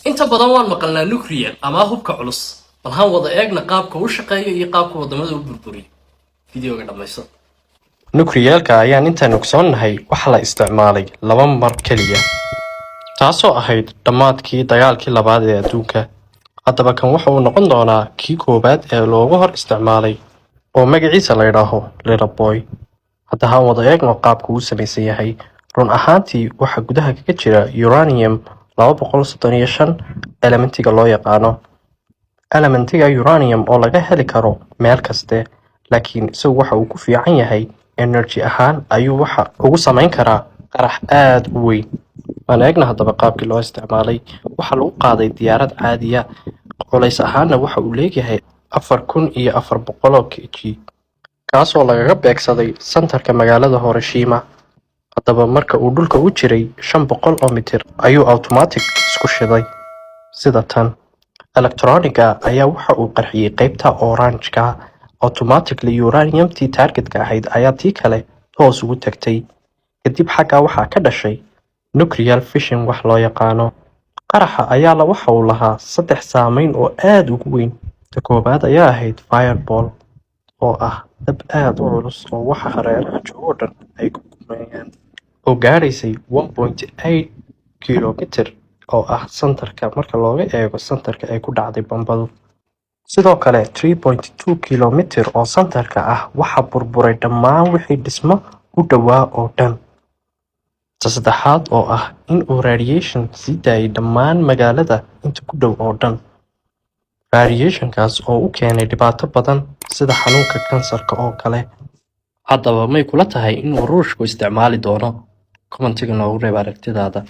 inta badan waan maqalnaa nuclear ama hubka culus bal haan wada eegna qaabka uu shaqeeyo iyo qaabka wadamada u burburiyo fideoga dhamayso nuclearka ayaan intaan ogsoonnahay waxa la isticmaalay 2 mar kaliya taasoo ahayd dhammaadkii dagaalkii labaad ee adduunka haddaba kan waxa uu noqon doonaa kii koobaad ee loogu hor isticmaalay oo magaciisa la yidhaaho little boy hadda haan wada eegno qaabka uu samaysan yahay run ahaantii waxa gudaha kaga jira uranium 235 elementiga loo yaqaano elementiga uranium oo laga heli karo meel kaste laakiin isagu waxa uu ku fiican yahay energy ahaan ayuu waxa ugu samayn karaa qarax aad u weyn aan eegna haddaba qaabkii loo isticmaalay waxa lagu qaaday diyaarad caadiya culays ahaanna waxa uu leeyahay 4400 kg kaasoo lagaga beegsaday santarka magaalada Hiroshima haddaba marka uu dhulka u jiray 500 mitir ayuu automatic isku shiday sida tan electroniga ayaa waxa uu qarxiyay qaybta orange-ka automatically uranium-tii target-ka ahayd ayaa tii kale toos ugu tagtay kadib xagga waxaa ka dhashay nuclear fission wax loo yaqaano qaraxa ayaa la waxa uu lahaa 3 saameyn oo aad ugu weyn ta koobaad ayaa ahayd fireball oo ah dab aad u culus oo waxa hareeraha joogo dhan ay ku gumayaan oo gaaraysay 1.8 kilomitir oo ah santarka marka looga eego santarka ay ku dhacday bambadu sidoo kale 3.2 kilomitir oo santarka ah waxa burburay dhammaan wixii dhismo u dhawaa oo dhan saddexaad oo ah in uu radiation sii daayay dhammaan magaalada inta ku dhow oo dhan radiationkaas oo u keenay dhibaato badan sida xanuunka kansarka oo kale haddaba may kula tahay inuu ruushku isticmaali doono commentiga noogu reeb aragtidaada